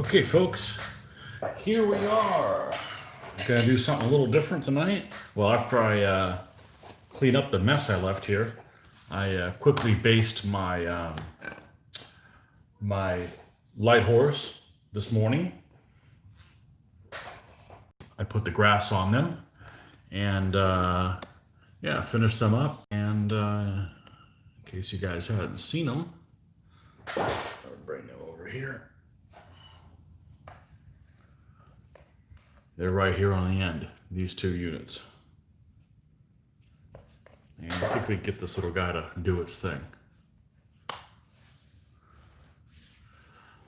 Okay, folks, here we are. Gonna do something a little different tonight. Well, after I clean up the mess I left here, I quickly based my light horse this morning. I put the grass on them and yeah, finished them up. And in case you guys hadn't seen them, I'll bring them over here. They're right here on the end, these two units. And let's see if we can get this little guy to do its thing.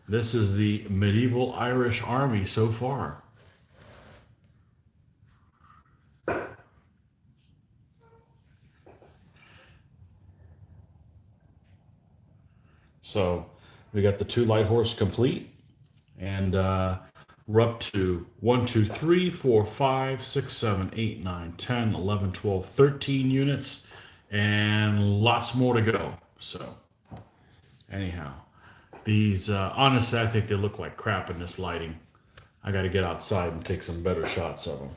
This is the medieval Irish army so far. So we got the two light horse complete, and we're up to 1, 2, 3, 4, 5, 6, 7, 8, 9, 10, 11, 12, 13 units, and lots more to go. So anyhow, these, honestly, I think they look like crap in this lighting. I got to get outside and take some better shots of them.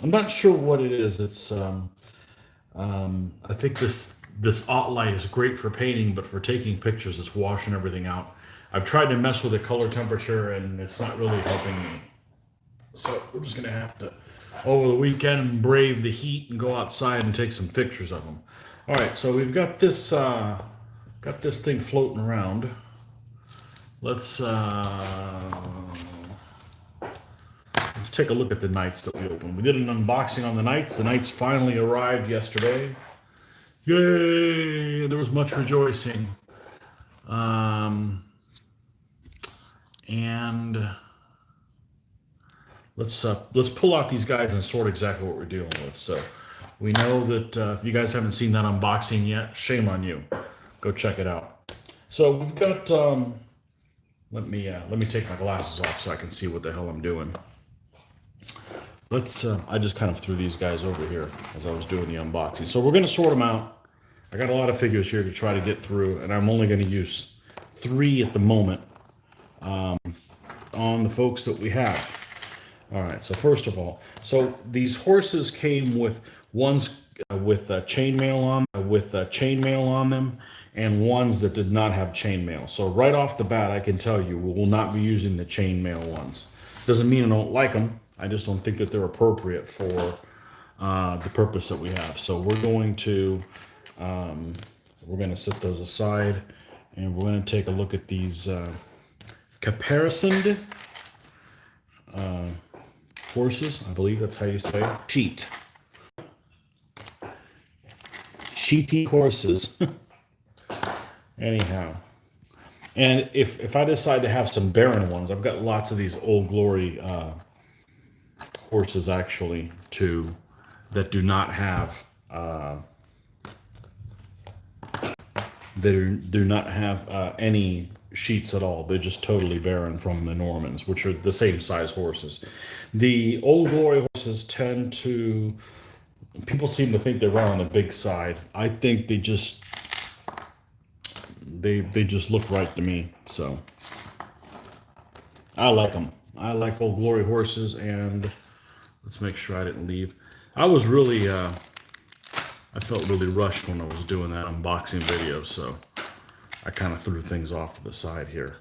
I'm not sure what it is. It's, I think this alt light is great for painting, but for taking pictures, it's washing everything out. I've tried to mess with the color temperature, and it's not really helping me. So we're just gonna have to, over the weekend, brave the heat and go outside and take some pictures of them. All right, so we've got this thing floating around. Let's take a look at the knights that we opened. We did an unboxing on the knights. The knights finally arrived yesterday. Yay! There was much rejoicing. And let's pull out these guys and sort exactly what we're dealing with. So we know that if you guys haven't seen that unboxing yet, shame on you. Go check it out. So we've got. Let me take my glasses off so I can see what the hell I'm doing. Let's. I just kind of threw these guys over here as I was doing the unboxing. So we're going to sort them out. I got a lot of figures here to try to get through, and I'm only going to use 3 at the moment on the folks that we have. All right, so first of all, so these horses came with ones with chainmail on them, and ones that did not have chainmail. So right off the bat, I can tell you we will not be using the chainmail ones. Doesn't mean I don't like them. I just don't think that they're appropriate for the purpose that we have. So we're going to set those aside, and we're going to take a look at these caparisoned horses. I believe that's how you say it. Sheety horses. Anyhow, and if I decide to have some barren ones, I've got lots of these Old Glory horses actually too that do not have any sheets at all. They're just totally barren from the Normans, which are the same size horses. The Old Glory horses tend to, people seem to think they run on the big side. I think they just look right to me. So I like them. I like Old Glory horses, and let's make sure I didn't leave. I was really I felt really rushed when I was doing that unboxing video, so I kind of threw things off to the side here.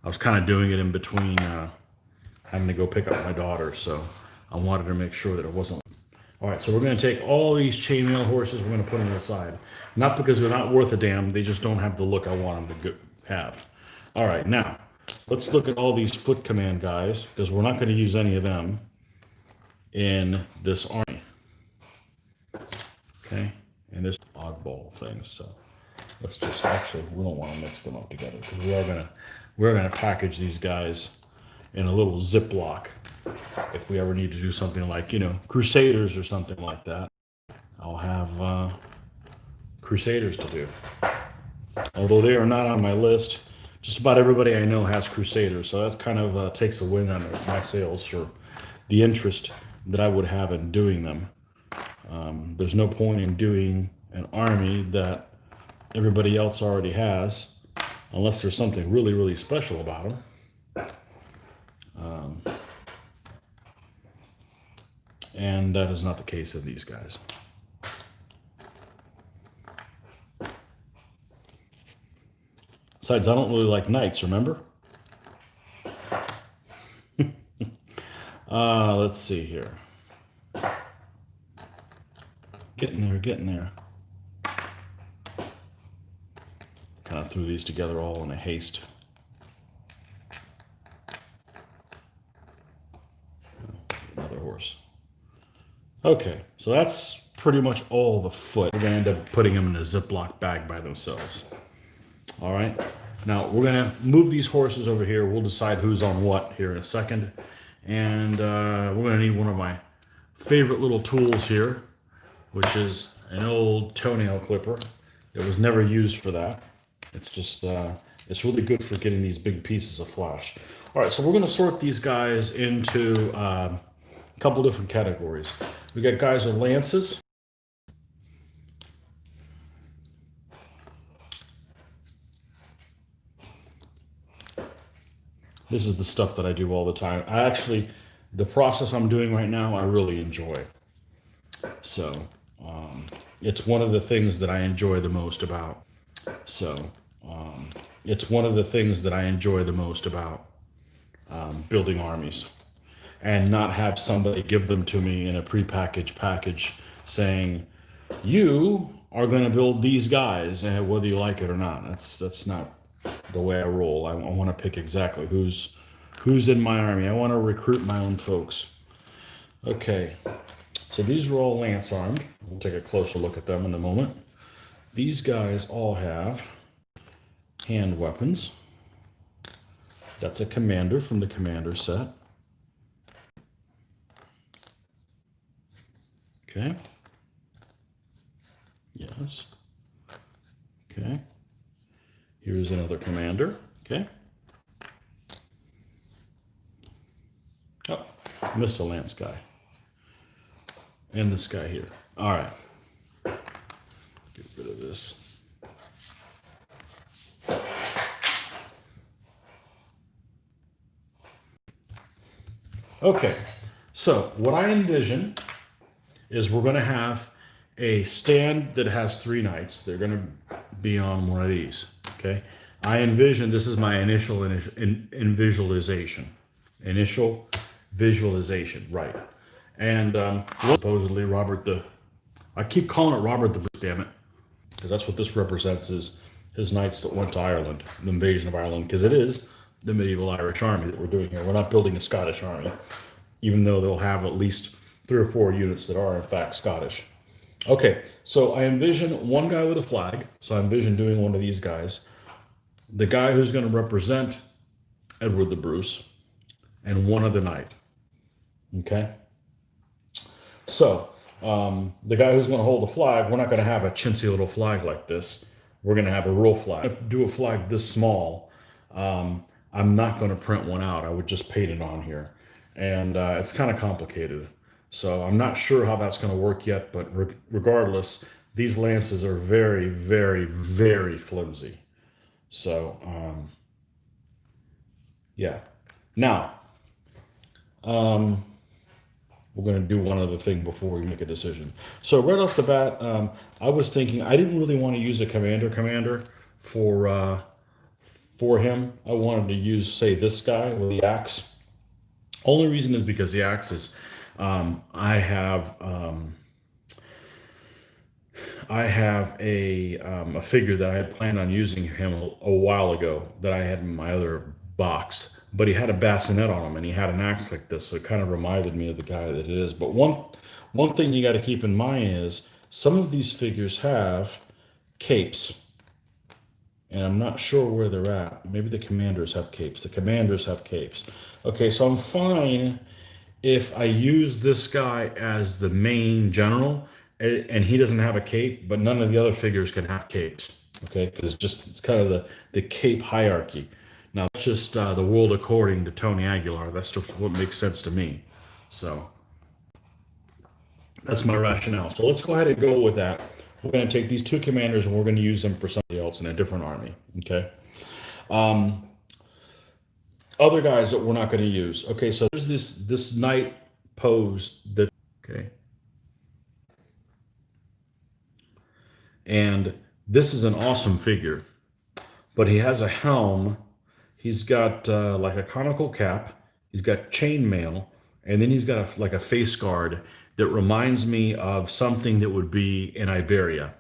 I was kind of doing it in between having to go pick up my daughter, so I wanted to make sure that it wasn't. All right, so we're going to take all these chainmail horses, we're going to put them aside. Not because they're not worth a damn, they just don't have the look I want them to have. All right, now, let's look at all these foot command guys, because we're not going to use any of them in this army. Okay, and this oddball thing, so let's just, actually, we don't want to mix them up together, because we're gonna package these guys in a little Ziploc if we ever need to do something like, Crusaders or something like that. I'll have Crusaders to do. Although they are not on my list, just about everybody I know has Crusaders, so that kind of takes a win on my sails for the interest that I would have in doing them. There's no point in doing an army that everybody else already has, unless there's something really, really special about them. And that is not the case of these guys. Besides, I don't really like knights, remember? Let's see here. Getting there, getting there. Kind of threw these together all in a haste. Another horse. Okay, so that's pretty much all the foot. We're gonna end up putting them in a Ziploc bag by themselves. All right, now we're gonna move these horses over here. We'll decide who's on what here in a second. And we're gonna need one of my favorite little tools here, which is an old toenail clipper. It was never used for that. It's just, it's really good for getting these big pieces of flash. All right, so we're gonna sort these guys into a couple different categories. We got guys with lances. This is the stuff that I do all the time. The process I'm doing right now, I really enjoy. So, it's one of the things that I enjoy the most about. It's one of the things that I enjoy the most about building armies, and not have somebody give them to me in a prepackaged package saying, you are going to build these guys, whether you like it or not. That's not the way I roll. I want to pick exactly who's in my army. I want to recruit my own folks. Okay, so these are all lance armed. We'll take a closer look at them in a moment. These guys all have hand weapons. That's a commander from the commander set. Okay. Yes. Okay. Here's another commander. Okay. Oh, missed a lance guy. And this guy here. All right. Get rid of this. Okay. So what I envision is we're going to have a stand that has 3 knights. They're going to be on one of these. Okay. I envision, this is my initial visualization. Initial visualization, right. And supposedly I keep calling it Robert the Bruce, damn it. Because that's what this represents, is his knights that went to Ireland, the invasion of Ireland, because it is the medieval Irish army that we're doing here. We're not building a Scottish army, even though they'll have at least 3 or 4 units that are in fact Scottish. Okay, so I envision one guy with a flag. So I envision doing one of these guys. The guy who's going to represent Edward the Bruce, and one other knight. Okay? So, the guy who's going to hold the flag, we're not going to have a chintzy little flag like this. We're going to have a real flag. Do a flag this small. I'm not going to print one out. I would just paint it on here. And it's kind of complicated. So I'm not sure how that's going to work yet, but regardless, these lances are very, very, very flimsy. So, yeah. Now, we're going to do one other thing before we make a decision. So right off the bat, I was thinking I didn't really want to use a commander for him. I wanted to use, say, this guy with the axe. Only reason is because the axe is, I have a figure that I had planned on using him a while ago that I had in my other box, but he had a bassinet on him and he had an axe like this, so it kind of reminded me of the guy that it is. But one thing you got to keep in mind is some of these figures have capes, and I'm not sure where they're at. Maybe the commanders have capes. The commanders have capes. Okay, so I'm fine if I use this guy as the main general and he doesn't have a cape, but none of the other figures can have capes. Okay, because it's kind of the cape hierarchy. Now, that's just the world according to Tony Aguilar. That's just what makes sense to me. So that's my rationale. So let's go ahead and go with that. We're going to take these 2 commanders and we're going to use them for somebody else in a different army. Okay. other guys that we're not going to use. Okay, so there's this knight pose that, okay, and this is an awesome figure, but he has a helm. He's got like a conical cap. He's got chainmail, and then he's got like a face guard that reminds me of something that would be in Iberia,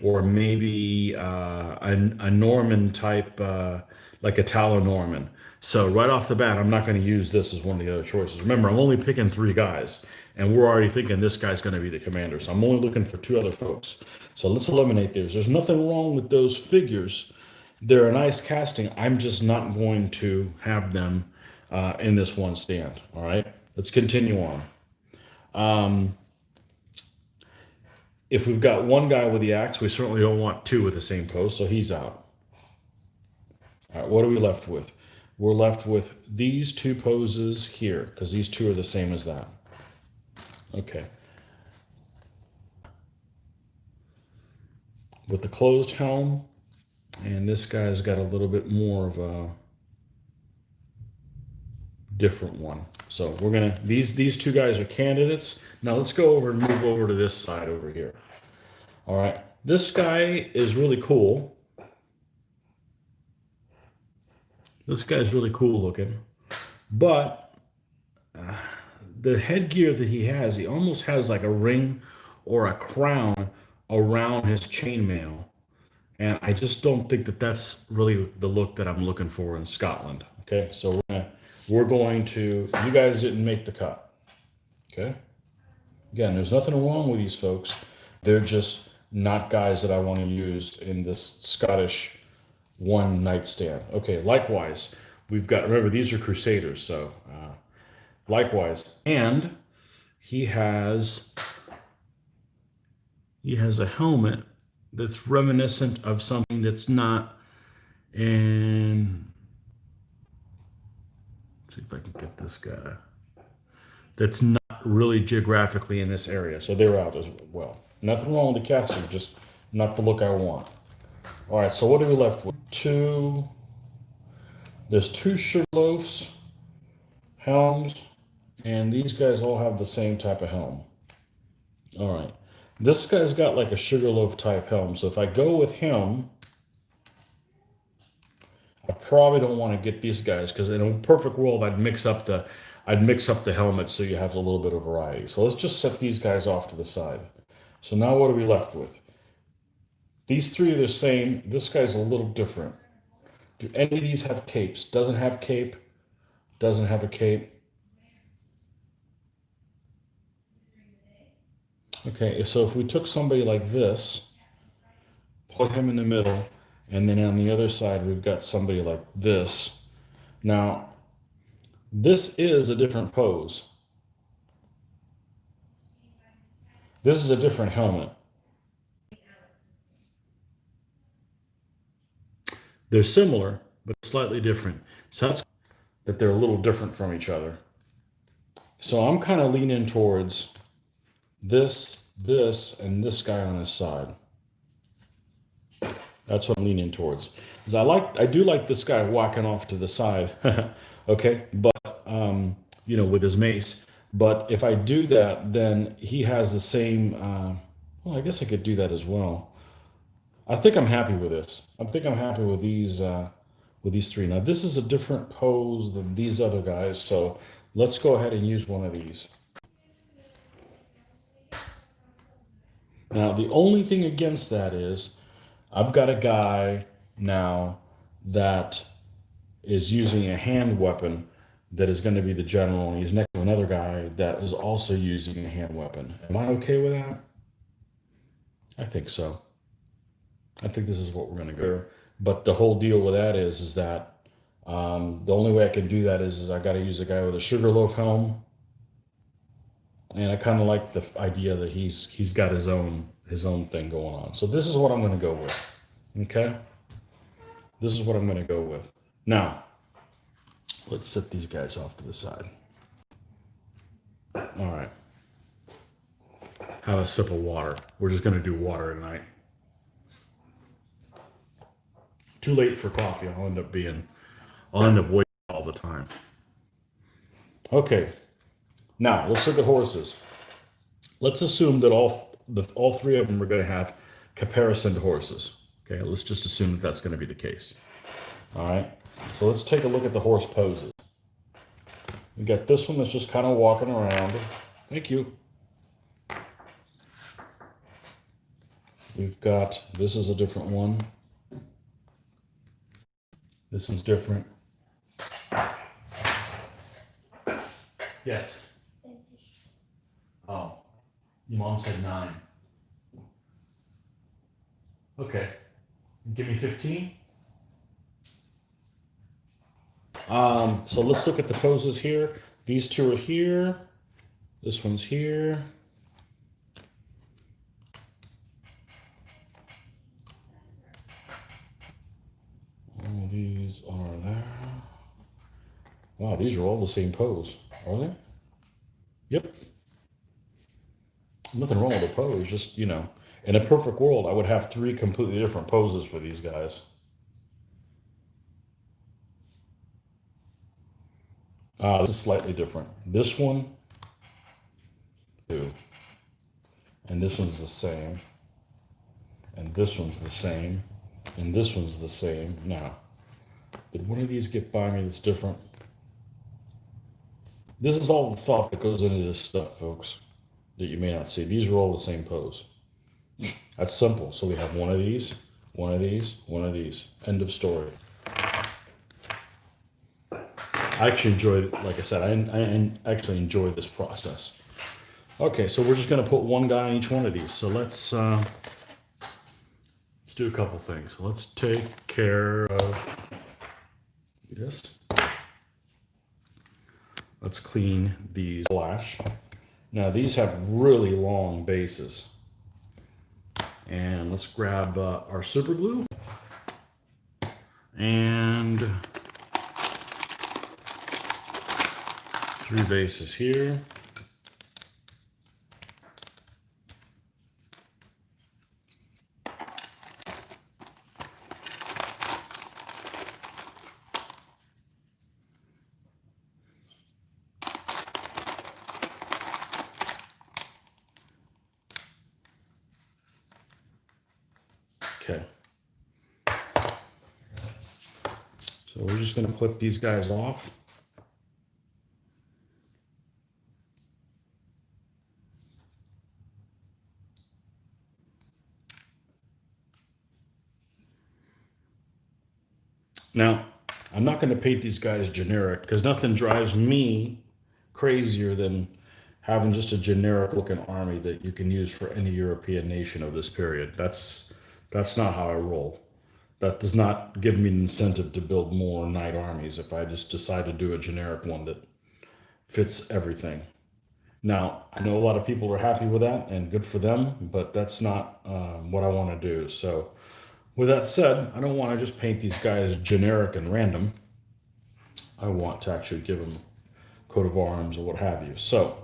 or maybe a Norman type, like Italo-Norman. So right off the bat, I'm not going to use this as one of the other choices. Remember, I'm only picking 3 guys, and we're already thinking this guy's going to be the commander. So I'm only looking for 2 other folks. So let's eliminate those. There's nothing wrong with those figures. They're a nice casting. I'm just not going to have them in this one stand. All right, let's continue on. If we've got 1 guy with the axe, we certainly don't want 2 with the same pose, so he's out. All right, what are we left with? We're left with these 2 poses here, because these 2 are the same as that. Okay. With the closed helm, and this guy's got a little bit more of a different one. So we're gonna, these 2 guys are candidates. Now let's go over and move over to this side over here. All right, this guy is really cool. This guy's really cool looking, but the headgear that he has, he almost has like a ring or a crown around his chainmail. And I just don't think that that's really the look that I'm looking for in Scotland. Okay, so we're going to, you guys didn't make the cut. Okay, again, there's nothing wrong with these folks. They're just not guys that I want to use in this Scottish one night stand. Okay, likewise, we've got, remember, these are Crusaders, so likewise, and he has a helmet that's reminiscent of something that's not in, let's see if I can get this guy, that's not really geographically in this area, so they're out as well. Nothing wrong with the casting, just not the look I want. All right, so what are we left with? There's 2 Sugarloafs, helms, and these guys all have the same type of helm. All right, this guy's got like a Sugarloaf type helm, so if I go with him, I probably don't want to get these guys, because in a perfect world, I'd mix up the helmets so you have a little bit of variety. So let's just set these guys off to the side. So now what are we left with? These 3 are the same. This guy's a little different. Do any of these have capes? Doesn't have cape. Doesn't have a cape. Okay, so if we took somebody like this, put him in the middle, and then on the other side we've got somebody like this. Now, this is a different pose. This is a different helmet. They're similar, but slightly different. So that's that they're a little different from each other. So I'm kind of leaning towards this, and this guy on his side. That's what I'm leaning towards. Because I do like this guy walking off to the side. Okay, but you know, with his mace. But if I do that, then he has the same. Well, I guess I could do that as well. I think I'm happy with this. I think I'm happy with these 3. Now this is a different pose than these other guys, so let's go ahead and use one of these. Now the only thing against that is I've got a guy now that is using a hand weapon that is going to be the general, and he's next to another guy that is also using a hand weapon. Am I okay with that? I think so. I think this is what we're going to go. But the whole deal with that is that the only way I can do that is I got to use a guy with a Sugarloaf helm, and I kind of like the idea that he's got his own thing going on. So this is what I'm going to go with. Okay, this is what I'm going to go with. Now, let's set these guys off to the side. All right. Have a sip of water. We're just going to do water tonight. Too late for coffee. I'll end up waiting all all the time. Okay, now let's look at horses. Let's assume that all three of them are going to have caparisoned horses. Okay, let's just assume that that's going to be the case. All right, so let's take a look at the horse poses. We got this one that's just kind of walking around. Thank you. We've got, this is a different one. This one's different. Yes. Oh, your mom said 9. Okay. Give me 15. So let's look at the poses here. These two are here. This one's here. All these are there. Wow, these are all the same pose, are they? Yep. Nothing wrong with the pose, just, you know, in a perfect world, I would have 3 completely different poses for these guys. This is slightly different. This one, 2. And this one's the same. And this one's the same. And this one's the same. Now, did one of these get by me that's different? This is all the thought that goes into this stuff, folks, that you may not see. These are all the same pose. That's simple. So we have one of these, one of these, one of these. End of story. I actually enjoy, like I said, I actually enjoy this process. Okay, so we're just going to put one guy on each one of these. So let's do a couple things. Let's take care of this. Let's clean these flash. Now these have really long bases. And let's grab our super glue. And 3 bases here. Okay. So we're just going to clip these guys off. Now, I'm not going to paint these guys generic because nothing drives me crazier than having just a generic looking army that you can use for any European nation of this period. That's not how I roll. That does not give me an incentive to build more knight armies if I just decide to do a generic one that fits everything. Now, I know a lot of people are happy with that and good for them, but that's not what I want to do. So with that said, I don't want to just paint these guys generic and random. I want to actually give them coat of arms or what have you. So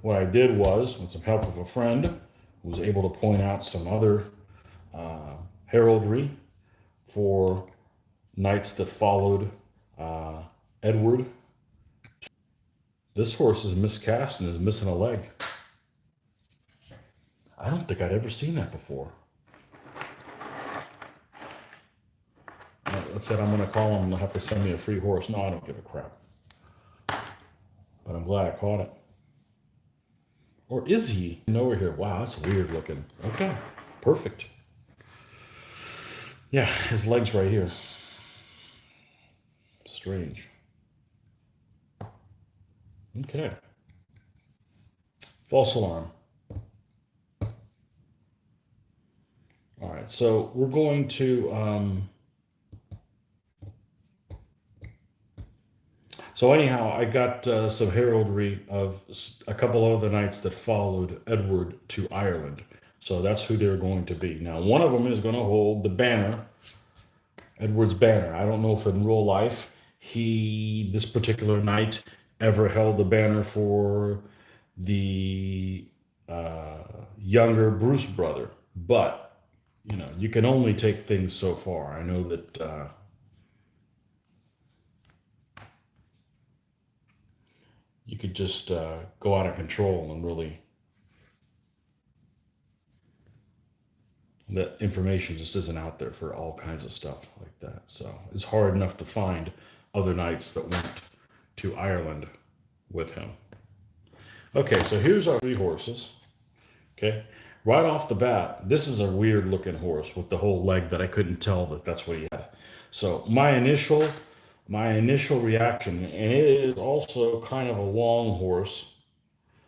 what I did was, with some help of a friend, was able to point out some other heraldry for knights that followed Edward. This horse is miscast and is missing a leg. I don't think I'd ever seen that before. I said I'm going to call him and they'll have to send me a free horse. No, I don't give a crap. But I'm glad I caught it. Or is he over here? Wow, that's weird looking. Okay, perfect. Yeah, his leg's right here. Strange. Okay. False alarm. All right, so we're going to... So anyhow, I got some heraldry of a couple other knights that followed Edward to Ireland. So that's who they're going to be. Now, one of them is going to hold the banner, Edward's banner. I don't know if in real life this particular knight ever held the banner for the younger Bruce brother. But, you know, you can only take things so far. I know that... you could just go out of control and really, that information just isn't out there for all kinds of stuff like that. So it's hard enough to find other knights that went to Ireland with him. Okay, so here's our 3 horses. Okay, right off the bat, this is a weird looking horse with the whole leg that I couldn't tell that that's what he had. So my initial reaction, and it is also kind of a long horse.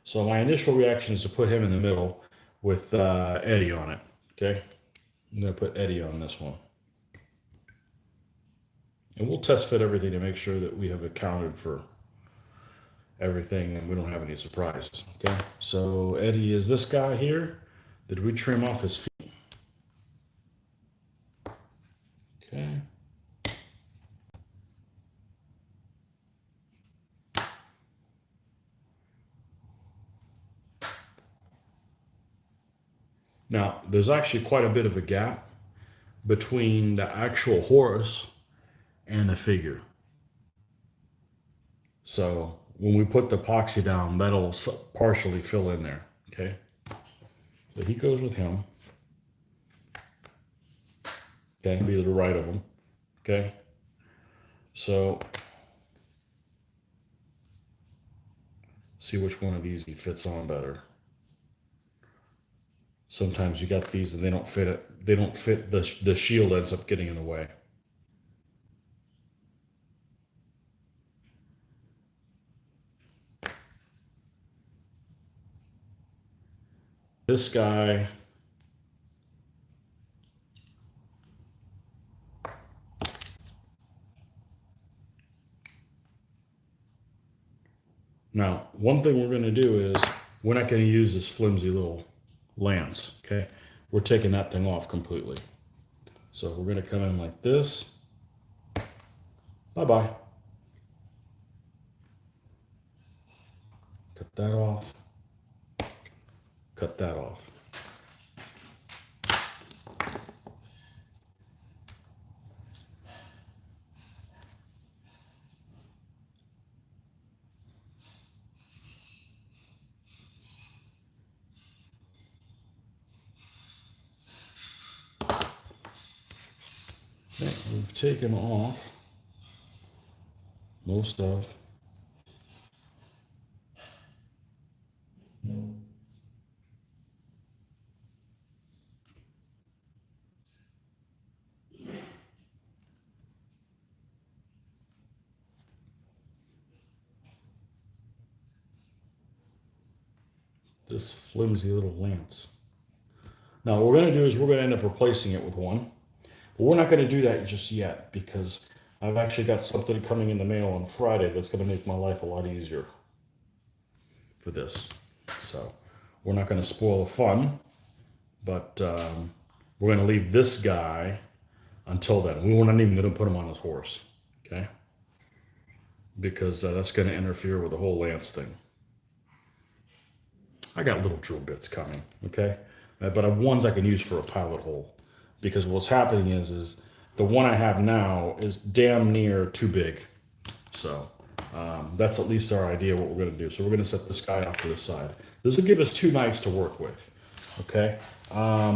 So my initial reaction is to put him in the middle with Eddie on it. Okay, I'm gonna put Eddie on this one, and we'll test fit everything to make sure that we have accounted for everything and we don't have any surprises. Okay, so Eddie is this guy here. Did we trim off his feet? Okay. Now, there's actually quite a bit of a gap between the actual horse and the figure. So when we put the epoxy down, that'll partially fill in there. Okay. So he goes with him. Okay. Be to the right of him. Okay. So see which one of these he fits on better. Sometimes you got these and they don't fit it. They don't fit, the shield ends up getting in the way. This guy, now, one thing we're going to do is we're not going to use this flimsy little lance, okay? We're taking that thing off completely. So we're going to come in like this. Bye-bye. Cut that off. Cut that off. Okay, we've taken off most of this flimsy little lance. Now what we're going to do is we're going to end up replacing it with one. But we're not going to do that just yet because I've actually got something coming in the mail on Friday that's going to make my life a lot easier for this. So we're not going to spoil the fun, but we're going to leave this guy until then. We're not even going to put him on his horse, okay? Because that's going to interfere with the whole lance thing. I got little drill bits coming, okay? But I have ones I can use for a pilot hole. Because what's happening is the one I have now is damn near too big. So that's at least our idea what we're going to do. So we're going to set this guy off to the side. This will give us 2 knives to work with, okay? All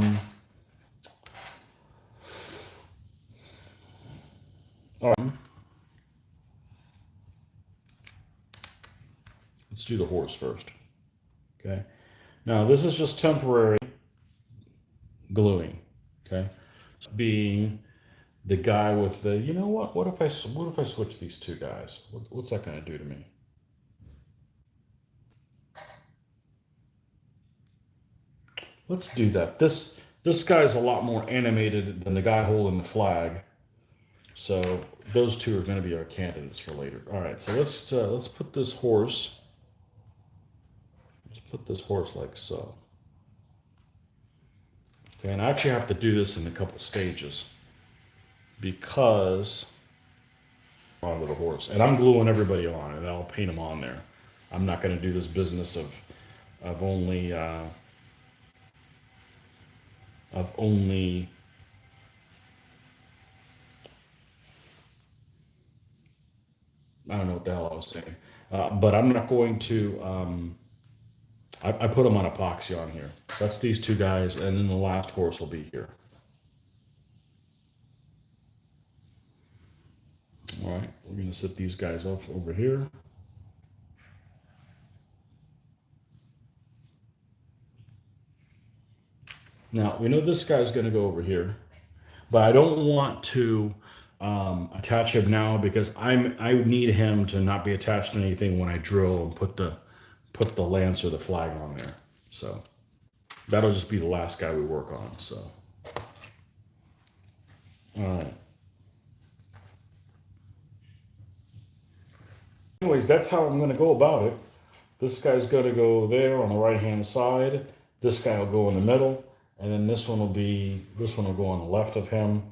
right. Let's do the horse first, okay? Now this is just temporary gluing, okay? Being the guy with the, you know what if I switch these 2 guys? What's that going to do to me? Let's do that. This guy's a lot more animated than the guy holding the flag. So those 2 are going to be our candidates for later. All right, so let's put this horse. Let's put this horse like so. Okay, and I actually have to do this in a couple stages because onto the horse, and I'm gluing everybody on, and I'll paint them on there. I'm not going to do this business of only I don't know what the hell I was saying. But I'm not going to, I put them on epoxy on here. That's these two guys, and then the last horse will be here. All right, we're gonna set these guys off over here. Now, we know this guy's gonna go over here, but I don't want to attach him now because I need him to not be attached to anything when I drill and put the lance or the flag on there. So that'll just be the last guy we work on. So, all right. Anyways, that's how I'm going to go about it. This guy's going to go there on the right hand side. This guy will go in the middle, and then this one will go on the left of him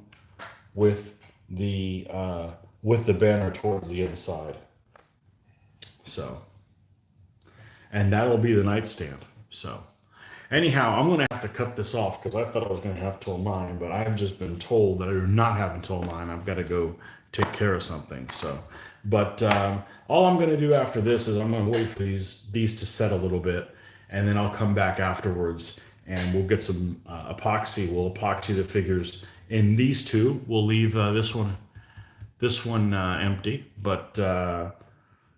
with the banner towards the inside. So, and that'll be the nightstand. So, anyhow, I'm going to have to cut this off because I thought I was going to have till 9, but I've just been told that I do not have until 9. I've got to go take care of something. So, but all I'm going to do after this is I'm going to wait for these to set a little bit, and then I'll come back afterwards and we'll get some epoxy. We'll epoxy the figures in these two. We'll leave this one empty, but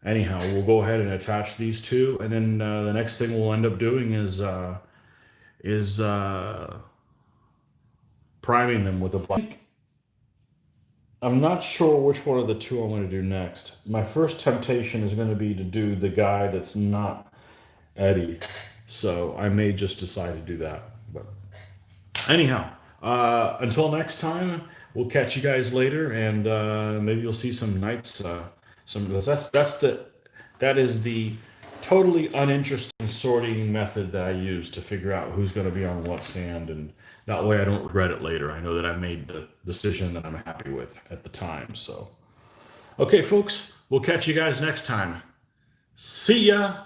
anyhow, we'll go ahead and attach these two, and then the next thing we'll end up doing is priming them with a black. I'm not sure which one of the two I'm going to do next. My first temptation is going to be to do the guy that's not Eddie, so I may just decide to do that. But anyhow, until next time, we'll catch you guys later, and maybe you'll see some knights. That is the totally uninteresting sorting method that I use to figure out who's going to be on what sand, and that way I don't regret it later. I know that I made the decision that I'm happy with at the time. So, okay, folks, we'll catch you guys next time. See ya.